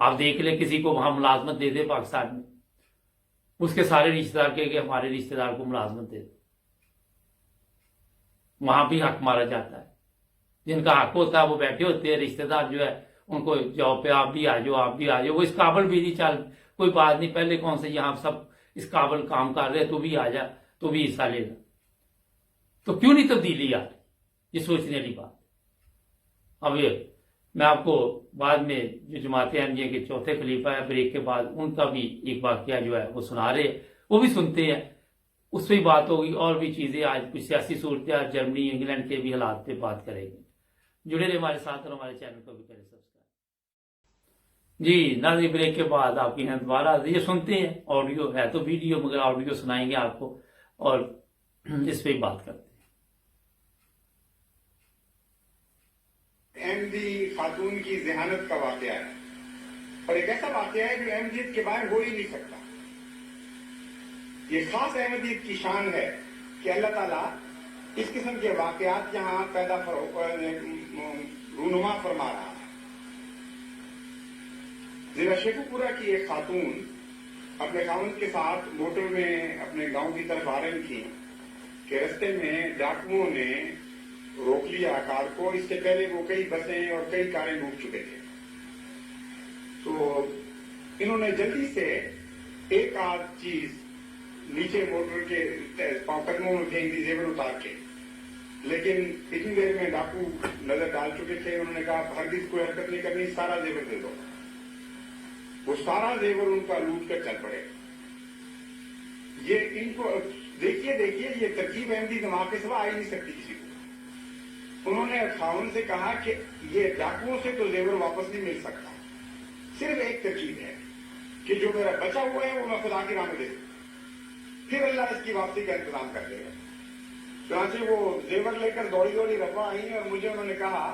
آپ دیکھ لیں کسی کو وہاں ملازمت دے دے پاکستان میں، اس کے سارے رشتہ دار کہ ہمارے رشتہ دار کو ملازمت دے دے، وہاں بھی حق مارا جاتا ہے۔ جن کا حق ہوتا ہے وہ بیٹھے ہوتے ہیں، رشتہ دار جو ہے ان کو جاب پہ آپ بھی آ جاؤ، آپ بھی آ جاؤ، وہ اس قابل بھی نہیں، چل کوئی بات نہیں، پہلے کون سے یہاں سب اس قابل کام کر رہے، تو بھی آ جا، تو بھی حصہ لے گا۔ تو کیوں نہیں تبدیلی آ رہی؟ یہ سوچنے والی بات۔ اب یہ میں آپ کو بعد میں جو جماعت احمدیہ کے چوتھے خلیفہ ہے بریک کے بعد، ان کا بھی ایک واقعہ جو ہے وہ سنا رہے ہیں، وہ بھی سنتے ہیں، اس پہ ہی بات ہوگی، اور بھی چیزیں آج کچھ سیاسی صورتحال جرمنی انگلینڈ کے بھی حالات پہ بات کریں گے۔ جڑے رہے ہمارے ساتھ اور ہمارے چینل کو بھی کریں سبسکرائب۔ جی ناظرین، بریک کے بعد آپ کی یہاں دوبارہ یہ سنتے ہیں، آڈیو ہے تو ویڈیو، مگر آڈیو سنائیں گے آپ کو اور اس پہ ہی بات کرتے ہیں۔ احمدی خاتون کی ذہانت کا واقعہ ہے، اور ایک ایسا واقعہ ہے جو احمدیت کے باہر ہو ہی نہیں سکتا۔ یہ خاص احمدیت کی شان ہے کہ اللہ تعالیٰ اس قسم کے واقعات یہاں رونما فرما رہا ہے۔ ضلع شیخو پورہ کی ایک خاتون اپنے خاوند کے ساتھ موٹر میں اپنے گاؤں کی طرف آ رہی تھی کہ رستے میں ڈاکوؤں نے روک لیا کار کو۔ اس سے پہلے وہ کئی بسیں اور کئی کاریں لوٹ چکے تھے، تو انہوں نے جلدی سے ایک آدھ چیز نیچے موٹر کے قدموں میں پھینک دی، زیور اتار کے، لیکن اتنی دیر میں ڈاکو نظر ڈال چکے تھے۔ انہوں نے کہا ہرگز کوئی حرکت نہیں کرنی، سارا زیور دے دو۔ وہ سارا زیور ان کا لوٹ کر چل پڑے۔ یہ ان کو دیکھیے یہ ترکیب احمدی دماغ کے سوا آ ہی نہیں سکتی کسی کو۔ انہوں نے خاوند سے کہا کہ یہ ڈاکوؤں سے تو زیور واپس نہیں مل سکتا، صرف ایک ترکیب ہے کہ جو میرا بچا ہوا ہے وہ میں خدا کی راہ میں دے دوں، پھر اللہ اس کی واپسی کا انتظام کر دے گا۔ چنانچہ وہ زیور لے کر دوڑی رفع آئی اور مجھے انہوں نے کہا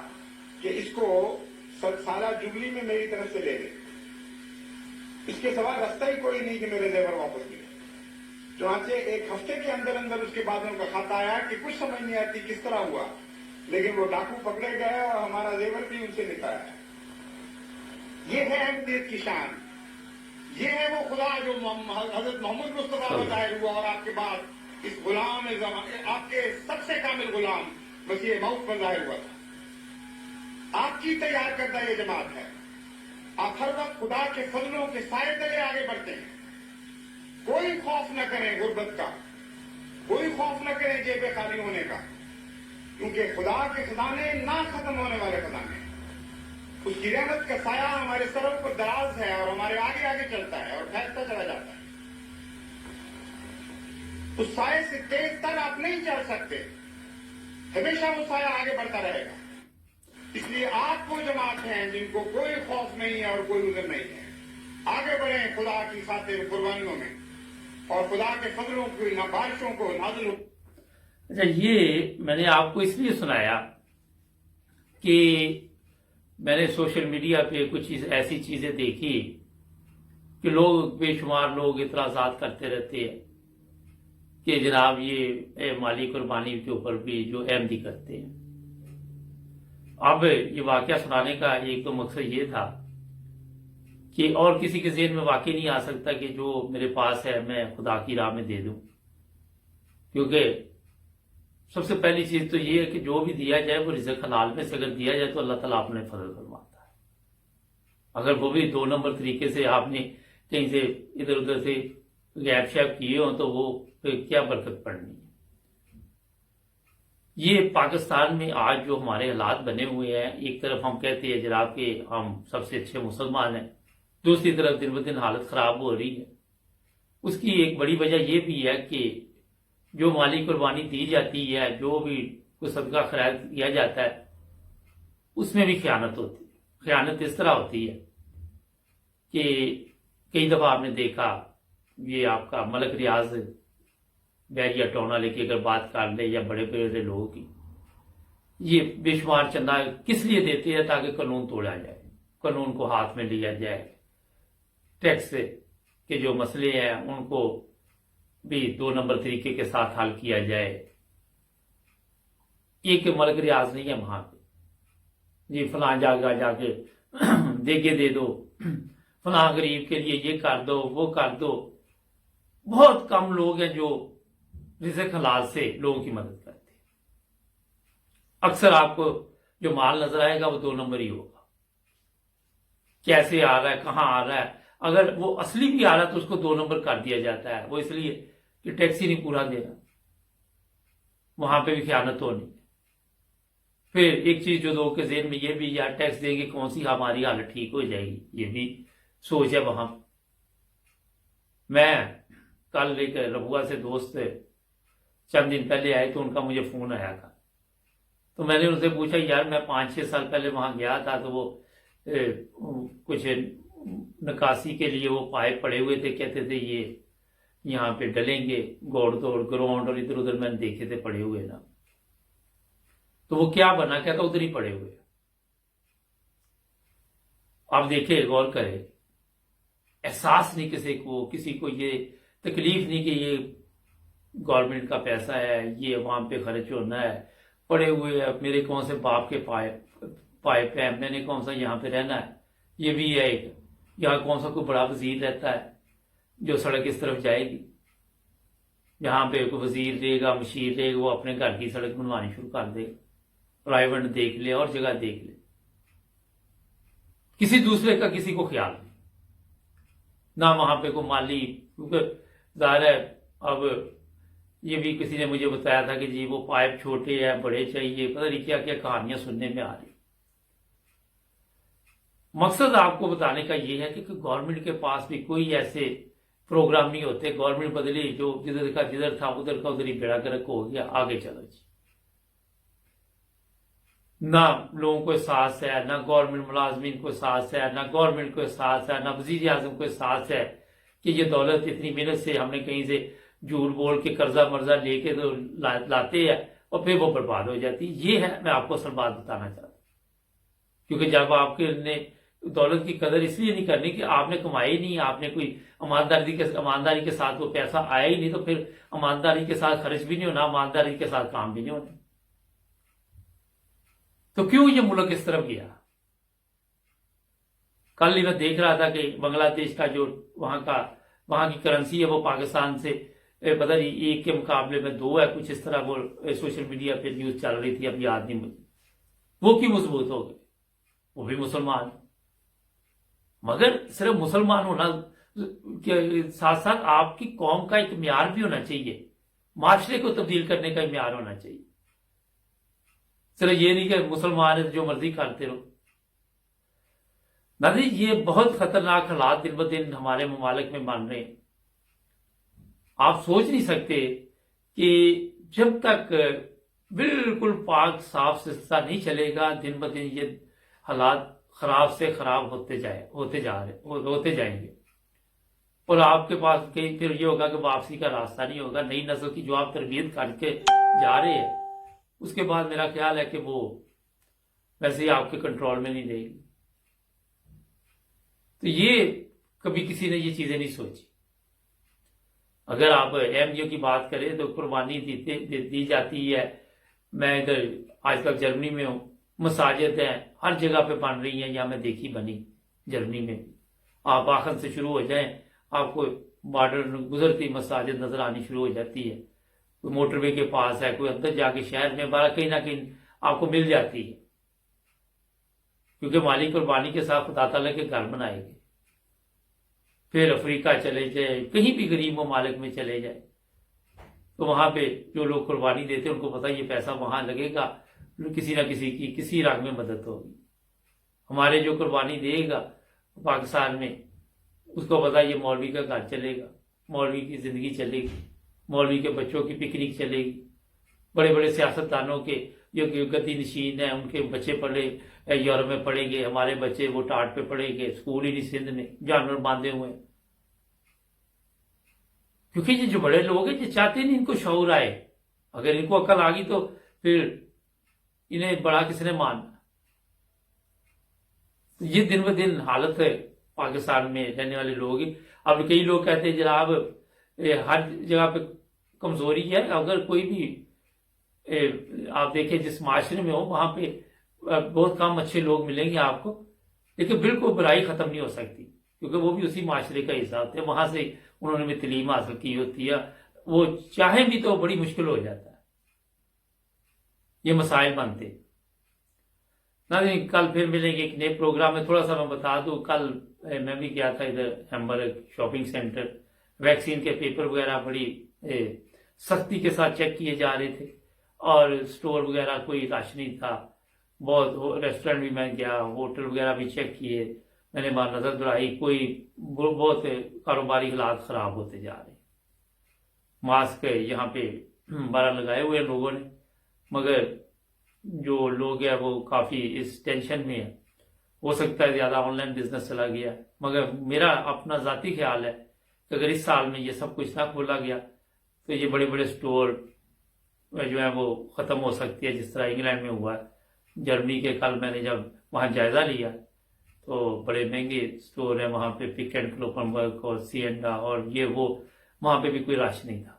کہ اس کو سالہ جبلی میں میری طرف سے لے لے، اس کے سوا راستہ ہی کوئی نہیں کہ میرے زیور واپس ملے۔ چنانچہ ایک ہفتے کے اندر اس کے بعد ان کا خط آیا کہ کچھ سمجھ نہیں آتی کس طرح ہوا، لیکن وہ ڈاکو پکڑے گئے اور ہمارا زیور بھی ان سے نکالا ہے۔ یہ ہے احمدیت کی شان، یہ ہے وہ خدا جو حضرت محمد مصطفیٰ کا ظاہر ہوا، اور آپ کے بعد اس غلام آپ کے سب سے کامل غلام مسیح موعود پر ظاہر ہوا تھا۔ آپ کی تیار کردہ یہ جماعت ہے۔ آپ ہر وقت خدا کے فضلوں کے سائے تلے آگے بڑھتے ہیں۔ کوئی خوف نہ کریں غربت کا، کوئی خوف نہ کریں جیبیں خالی ہونے کا، کیونکہ خدا کے خزانے نہ ختم ہونے والے خزانے ہیں۔ اس کی رحمت کا سایہ ہمارے سروں پر دراز ہے اور ہمارے آگے آگے چلتا ہے اور پھیلتا چلا جاتا ہے۔ اس سائے سے تیز تر آپ نہیں چل سکتے، ہمیشہ وہ سایہ آگے بڑھتا رہے گا۔ اس لیے آپ وہ جماعت ہیں جن کو کوئی خوف نہیں ہے اور کوئی عذر نہیں ہے۔ آگے بڑھیں خدا کی خاطر قربانیوں میں، اور خدا کے فضلوں کی بارشوں کو نازل ہو۔ اچھا، یہ میں نے آپ کو اس لیے سنایا کہ میں نے سوشل میڈیا پہ کچھ ایسی چیزیں دیکھی کہ لوگ بے شمار لوگ اعتراضات کرتے رہتے ہیں کہ جناب یہ مالی قربانی کے اوپر بھی جو احمدی کرتے ہیں۔ اب یہ واقعہ سنانے کا ایک تو مقصد یہ تھا کہ اور کسی کے ذہن میں واقع نہیں آ سکتا کہ جو میرے پاس ہے میں خدا کی راہ میں دے دوں، کیونکہ سب سے پہلی چیز تو یہ ہے کہ جو بھی دیا جائے وہ رزق حلال میں سے اگر دیا جائے تو اللہ تعالیٰ اپنے فضل فرماتا ہے۔ اگر وہ بھی 2 نمبر طریقے سے آپ نے کہیں سے ادھر ادھر سے غیب شیب کیے ہوں تو وہ کیا برکت پڑنی ہے۔ یہ پاکستان میں آج جو ہمارے حالات بنے ہوئے ہیں، ایک طرف ہم کہتے ہیں جناب کہ ہم سب سے اچھے مسلمان ہیں، دوسری طرف دن بدن حالت خراب ہو رہی ہے۔ اس کی ایک بڑی وجہ یہ بھی ہے کہ جو مالی قربانی دی جاتی ہے، جو بھی کوئی صدقہ خیرات کیا جاتا ہے، اس میں بھی خیانت ہوتی ہے۔ خیانت اس طرح ہوتی ہے کہ کئی دفعہ آپ نے دیکھا، یہ آپ کا ملک ریاض بیریا ٹونا لے کے اگر بات کر لے یا بڑے بڑے لوگوں کی، یہ بے شمار چندہ کس لیے دیتے ہیں؟ تاکہ قانون توڑا جائے، قانون کو ہاتھ میں لیا جائے، ٹیکس کے جو مسئلے ہیں ان کو بھی 2 نمبر طریقے کے ساتھ حل کیا جائے۔ ایک ملک ریاض نہیں ہے وہاں پہ جی فلاں جا کے دیگے دے دو، فلاں غریب کے لیے یہ کر دو وہ کر دو. بہت کم لوگ ہیں جو رزق حلال سے لوگوں کی مدد کرتے ہیں. اکثر آپ کو جو مال نظر آئے گا وہ 2 نمبر ہی ہوگا. کیسے آ رہا ہے, کہاں آ رہا ہے. اگر وہ اصلی بھی آ رہا ہے تو اس کو 2 نمبر کر دیا جاتا ہے. وہ اس لیے کہ ٹیکس ہی نہیں پورا دے رہا, وہاں پہ بھی خیانت ہونی. پھر ایک چیز جو لوگوں کے ذہن میں یہ بھی, یار ٹیکس دیں گے کون سی ہماری حالت ٹھیک ہو جائے گی, یہ بھی سوچ ہے وہاں. میں کل ایک ربوا سے دوست چند دن پہلے آئے تو ان کا مجھے فون آیا تھا. تو میں نے ان سے پوچھا, یار میں 5-6 سال پہلے وہاں گیا تھا تو وہ کچھ نکاسی کے لیے وہ پائپ پڑے ہوئے تھے, کہتے تھے یہ یہاں پہ ڈلیں گے, گوڑ توڑ گراؤنڈ اور ادھر ادھر میں نے دیکھے تھے پڑے ہوئے نا. تو وہ کیا بنا, کہتا ادھر ہی پڑے ہوئے. آپ دیکھیں, غور کریں, احساس نہیں کسی کو یہ تکلیف نہیں کہ یہ گورنمنٹ کا پیسہ ہے, یہ عوام پہ خرچ ہونا ہے. پڑے ہوئے ہیں, میرے کون سے باپ کے پائپ ہیں, میں نے کون سا یہاں پہ رہنا ہے. یہ بھی ہے ایک, یہاں کون سا کوئی بڑا وزیر رہتا ہے جو سڑک اس طرف جائے گی. یہاں پہ کوئی وزیر دے گا, مشیر دے گا, وہ اپنے گھر کی سڑک بنوانی شروع کر دے گا, پرائیویٹ دیکھ لے اور جگہ دیکھ لے. کسی دوسرے کا کسی کو خیال نہیں, نہ وہاں پہ کوئی مالی. کیونکہ ظاہر ہے, اب یہ بھی کسی نے مجھے بتایا تھا کہ جی وہ پائپ چھوٹے ہیں بڑے چاہیے, پتہ نہیں کیا کیا کہانیاں سننے میں آ رہی. مقصد آپ کو بتانے کا یہ ہے کہ گورنمنٹ کے پاس بھی کوئی ایسے پروگرام نہیں ہوتے. گورنمنٹ بدلی, جو جدھر کا جدھر تھا ادھر کا ادھر ہی بیڑا گرک ہو گیا, آگے چلو جی. نہ لوگوں کو احساس ہے, نہ گورنمنٹ ملازمین کو احساس ہے, نہ گورنمنٹ کو احساس ہے, نہ وزیر اعظم کو احساس ہے کہ یہ دولت اتنی محنت سے ہم نے کہیں سے جھوٹ بول کے قرضہ مرضہ لے کے تو لاتے ہیں اور پھر وہ برباد ہو جاتی. یہ ہے, میں آپ کو اصل بات بتانا چاہتا ہوں. کیونکہ جب آپ کے نے دولت کی قدر اس لیے نہیں کرنی کہ آپ نے کمائی نہیں, آپ نے کوئی ایمانداری کے ساتھ وہ پیسہ آیا ہی نہیں, تو پھر ایمانداری کے ساتھ خرچ بھی نہیں ہونا, ایمانداری کے ساتھ کام بھی نہیں ہونا. تو کیوں یہ ملک اس طرف گیا؟ کل ہی میں دیکھ رہا تھا کہ بنگلہ دیش کا جو وہاں کی کرنسی ہے وہ پاکستان سے پتہ نہیں 1 کے مقابلے میں 2 ہے, کچھ اس طرح وہ سوشل میڈیا پہ نیوز چل رہی تھی, اب یاد نہیں مجھے. وہ کیوں مضبوط ہو گئے؟ وہ بھی مسلمان, مگر صرف مسلمان ہونا کے ساتھ ساتھ آپ کی قوم کا ایک معیار بھی ہونا چاہیے, معاشرے کو تبدیل کرنے کا معیار ہونا چاہیے. صرف یہ نہیں کہ مسلمان جو مرضی کرتے رہو. ناظرین, یہ بہت خطرناک حالات دن بدن ہمارے ممالک میں بن رہے ہیں. آپ سوچ نہیں سکتے کہ جب تک بالکل پاک صاف ستھرا نہیں چلے گا, دن بدن یہ حالات خراب سے خراب ہوتے جائیں گے. اور آپ کے پاس کہیں پھر یہ ہوگا کہ واپسی کا راستہ نہیں ہوگا. نئی نسل کی جو آپ تربیت کر کے جا رہے ہیں, اس کے بعد میرا خیال ہے کہ وہ ویسے ہی آپ کے کنٹرول میں نہیں رہے گی. تو یہ کبھی کسی نے یہ چیزیں نہیں سوچی. اگر آپ MDO کی بات کریں تو قربانی دی جاتی ہے. میں ادھر آج تک جرمنی میں ہوں, مساجد ہیں ہر جگہ پہ بن رہی ہیں, یا میں دیکھی بنی جرمنی میں. آپ آخر سے شروع ہو جائیں, آپ کو بارڈر گزرتی مساجد نظر آنی شروع ہو جاتی ہے. کوئی موٹر وے کے پاس ہے, کوئی اندر جا کے شہر میں, بارہ کہیں نہ کہیں آپ کو مل جاتی ہے. کیونکہ مالی قربانی کے ساتھ خدا تعالیٰ کے گھر بنائے گئے. پھر افریقہ چلے جائے, کہیں بھی غریب ممالک میں چلے جائے, تو وہاں پہ جو لوگ قربانی دیتے ہیں ان کو پتہ یہ پیسہ وہاں لگے گا, کسی نہ کسی کی کسی رنگ میں مدد ہوگی. ہمارے جو قربانی دے گا پاکستان میں, اس کو پتہ یہ مولوی کا گھر چلے گا, مولوی کی زندگی چلے گی, مولوی کے بچوں کی پکنک چلے گی. بڑے بڑے سیاستدانوں کے جو گدی نشین ہیں ان کے بچے پڑھے یورپ میں پڑھیں گے, ہمارے بچے وہ ٹاٹ پہ پڑھیں گے, اسکول ہی نہیں سندھ میں, جانور باندھے ہوئے. کیونکہ یہ جو بڑے لوگ ہیں یہ چاہتے نہیں ان کو شعور آئے. اگر ان کو عقل آ گئی تو پھر انہیں بڑا کس نے ماننا. یہ دن بہ دن حالت ہے پاکستان میں رہنے والے لوگ. اب کئی لوگ کہتے ہیں جناب ہر جگہ پہ کمزوری ہے. اگر کوئی بھی آپ دیکھیں جس معاشرے میں ہو وہاں پہ بہت کم اچھے لوگ ملیں گے آپ کو, لیکن بالکل برائی ختم نہیں ہو سکتی. کیونکہ وہ بھی اسی معاشرے کا حصہ ہوتے ہیں، وہاں سے انہوں نے بھی تعلیم حاصل کی ہوتی ہے، وہ چاہیں بھی تو بڑی مشکل ہو جاتا ہے، یہ مسائل بنتے۔ ناظرین کل پھر ملیں گے ایک نئے پروگرام میں۔ تھوڑا سا میں بتا دوں، کل میں بھی گیا تھا ادھر ہیمبرگ شاپنگ سینٹر، ویکسین کے پیپر وغیرہ بڑی سختی کے ساتھ چیک کیے جا رہے تھے، اور سٹور وغیرہ کوئی رش نہیں تھا، بہت ریسٹورینٹ بھی میں گیا، ہوٹل وغیرہ بھی چیک کیے، میں نے وہاں نظر دوڑائی، کوئی بہت کاروباری حالات خراب ہوتے جا رہے ہیں۔ ماسک یہاں پہ 12 لگائے ہوئے لوگوں نے، مگر جو لوگ ہیں وہ کافی اس ٹینشن میں ہیں، ہو سکتا ہے زیادہ آن لائن بزنس چلا گیا، مگر میرا اپنا ذاتی خیال ہے کہ اگر اس سال میں یہ سب کچھ نہ کھولا گیا تو یہ بڑے بڑے سٹور جو ہیں وہ ختم ہو سکتی ہے، جس طرح انگلینڈ میں ہوا ہے، جرمنی کے۔ کل میں نے جب وہاں جائزہ لیا تو بڑے مہنگے سٹور ہیں وہاں پہ، پک اینڈ کلوپنبرگ اور سی اینڈا اور یہ وہ، وہاں پہ بھی کوئی رش نہیں تھا،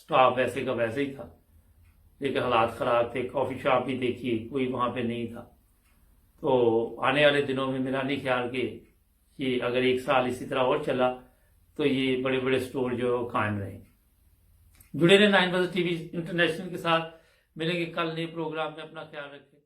سٹاف ویسے کا ویسے ہی تھا، لیکن حالات خراب تھے۔ کافی شاپ بھی دیکھی، کوئی وہاں پہ نہیں تھا۔ تو آنے والے دنوں میں میرا نہیں خیال کہ یہ اگر ایک سال اسی طرح اور چلا تو یہ بڑے بڑے سٹور جو قائم رہیں۔ جڑے رہے 9 بجے ٹی وی انٹرنیشنل کے ساتھ، ملیں گے کل نئے پروگرام میں، اپنا خیال رکھیں۔